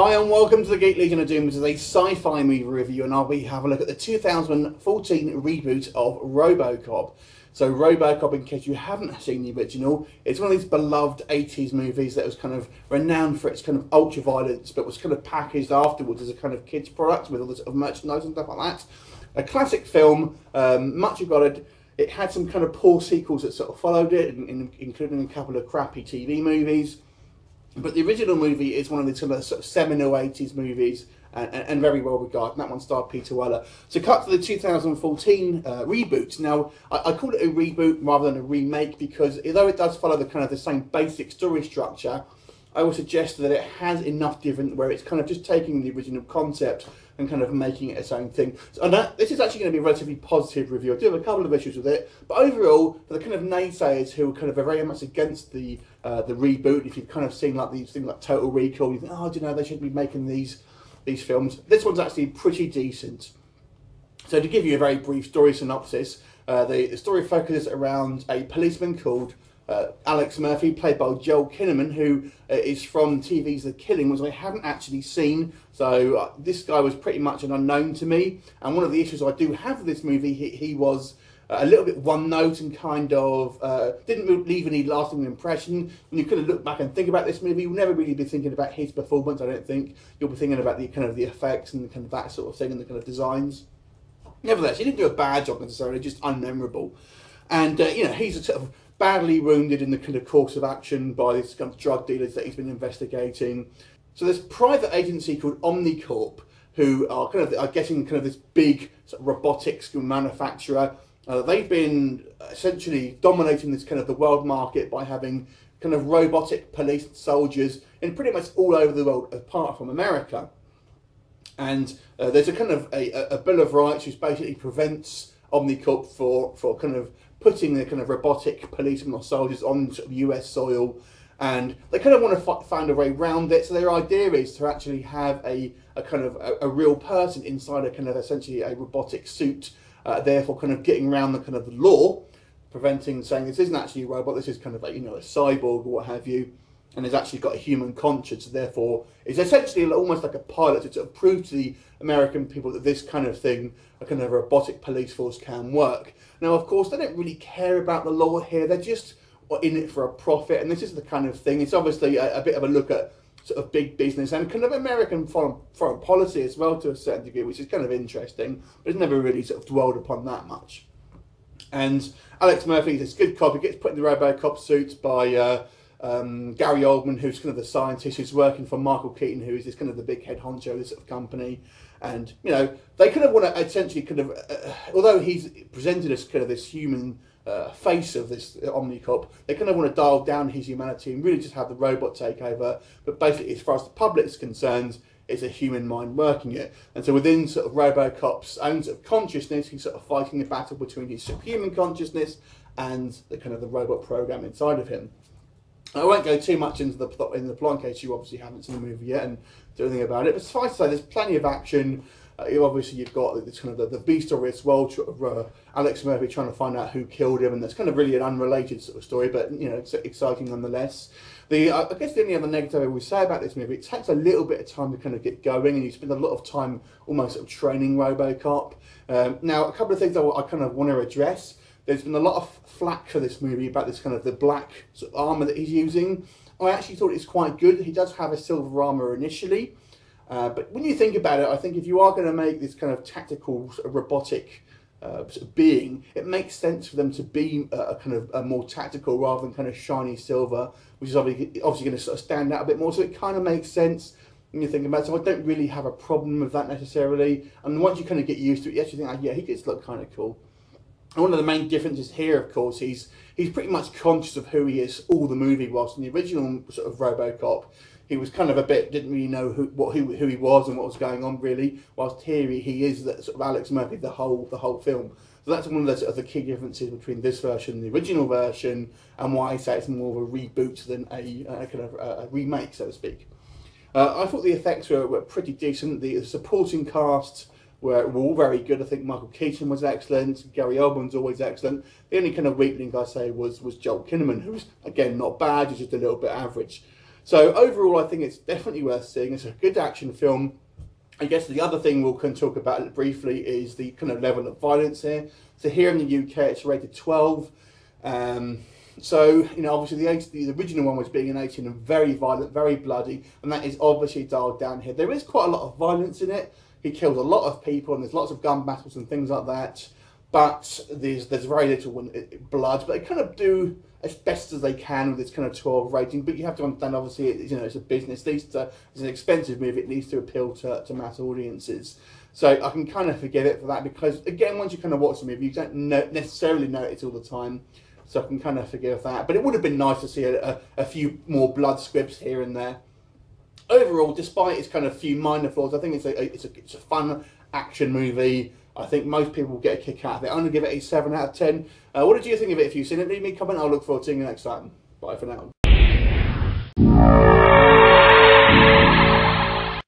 Hi and welcome to the Geek Legion of Doom. This is a sci-fi movie review and I'll be having a look at the 2014 reboot of RoboCop. So RoboCop, in case you haven't seen the original, it's one of these beloved 80s movies that was kind of renowned for its kind of ultra-violence, but was kind of packaged afterwards as a kind of kids product with all the sort of merchandise and stuff like that. A classic film, much regarded. It had some kind of poor sequels that sort of followed it, including a couple of crappy TV movies. But the original movie is one of the sort of seminal 80s movies and very well regarded. And that one starred Peter Weller. So cut to the 2014 reboot. Now, I call it a reboot rather than a remake because although it does follow the kind of the same basic story structure, I will suggest that it has enough different where it's kind of just taking the original concept and kind of making it its own thing. So, and this is actually going to be a relatively positive review. I do have a couple of issues with it, but overall, for the kind of naysayers who are kind of very much against the reboot, if you've kind of seen like these things like Total Recall, you think, oh, do you know, they shouldn't be making these films. This one's actually pretty decent. So to give you a very brief story synopsis, the story focuses around a policeman called Alex Murphy, played by Joel Kinnaman, who is from TV's The Killing, which I haven't actually seen. So this guy was pretty much an unknown to me. And one of the issues I do have with this movie, he was a little bit one note and kind of didn't leave any lasting impression. When you kind of look back and think about this movie, you'll never really be thinking about his performance, I don't think. You'll be thinking about the kind of the effects and kind of that sort of thing and the kind of designs. Nevertheless, he didn't do a bad job necessarily, just unmemorable. And you know, he's a sort of badly wounded in the kind of course of action by these kind of drug dealers that he's been investigating. So there's a private agency called OmniCorp who are kind of, I'm guessing, kind of this big sort of robotics manufacturer. They've been essentially dominating this kind of the world market by having kind of robotic police soldiers in pretty much all over the world, apart from America. And there's a kind of a Bill of Rights which basically prevents OmniCorp for kind of putting the kind of robotic policemen or soldiers on sort of US soil, and they kind of want to find a way around it. So their idea is to actually have a kind of a real person inside a kind of essentially a robotic suit, therefore kind of getting around the kind of the law, preventing saying this isn't actually a robot, this is kind of like, you know, a cyborg or what have you, and has actually got a human conscience, so therefore it's essentially almost like a pilot to sort of prove to the American people that this kind of thing, a kind of robotic police force, can work. Now, of course, they don't really care about the law here, they're just in it for a profit, and this is the kind of thing, it's obviously a bit of a look at sort of big business and kind of American foreign policy as well to a certain degree, which is kind of interesting, but it's never really sort of dwelled upon that much. And Alex Murphy is this good cop, he gets put in the RoboCop suit by Gary Oldman, who's kind of the scientist who's working for Michael Keaton, who is this kind of the big head honcho of this sort of company. And, you know, they kind of want to essentially kind of, although he's presented as kind of this human face of this OmniCorp, they kind of want to dial down his humanity and really just have the robot take over. But basically, as far as the public's concerned, it's a human mind working it. And so within sort of RoboCop's own sort of consciousness, he's sort of fighting a battle between his human consciousness and the kind of the robot program inside of him. I won't go too much into the plot in in case you obviously haven't seen the movie yet and do anything about it. But suffice to say, there's plenty of action. Obviously, you've got this kind of the B story as well. Alex Murphy trying to find out who killed him, and that's kind of really an unrelated sort of story, but you know, it's exciting nonetheless. I guess the only other negative I would say about this movie, it takes a little bit of time to kind of get going, and you spend a lot of time almost sort of training RoboCop. Now, a couple of things I kind of want to address. There's been a lot of flack for this movie about this kind of the black sort of armour that he's using. I actually thought it's quite good. He does have a silver armour initially, but when you think about it, I think if you are going to make this kind of tactical sort of robotic sort of being, it makes sense for them to be a kind of a more tactical rather than kind of shiny silver, which is obviously going to sort of stand out a bit more. So it kind of makes sense when you think about it. So I don't really have a problem with that necessarily. And once you kind of get used to it, you actually think, oh, yeah, he does look kind of cool. And one of the main differences here, of course, he's pretty much conscious of who he is all the movie, whilst in the original sort of RoboCop, he was kind of a bit, didn't really know who he was and what was going on really, whilst here he is that sort of Alex Murphy the whole film. So that's one of the sort of the key differences between this version and the original version, and why I say it's more of a reboot than a kind of a remake, so to speak. I thought the effects were pretty decent. The supporting cast were all very good. I think Michael Keaton was excellent. Gary Oldman's always excellent. The only kind of weak link I say was Joel Kinnaman, who's again not bad, he's just a little bit average. So overall, I think it's definitely worth seeing. It's a good action film. I guess the other thing we can talk about briefly is the kind of level of violence here. So here in the UK, it's rated 12. So, you know, obviously the original one was being an 18 and very violent, very bloody, and that is obviously dialed down here. There is quite a lot of violence in it. He kills a lot of people, and there's lots of gun battles and things like that. But there's very little blood. But they kind of do as best as they can with this kind of 12 rating. But you have to understand, obviously, it's a business. It's an expensive movie. It needs to appeal to mass audiences. So I can kind of forgive it for that because, again, once you kind of watch the movie, you don't necessarily know it all the time. So I can kind of forgive that. But it would have been nice to see a few more blood squibs here and there. Overall, despite its kind of few minor flaws, I think it's a fun action movie. I think most people will get a kick out of it. I'm going to give it a 7 out of 10. What did you think of it? If you've seen it, leave me a comment. I'll look forward to seeing you next time. Bye for now.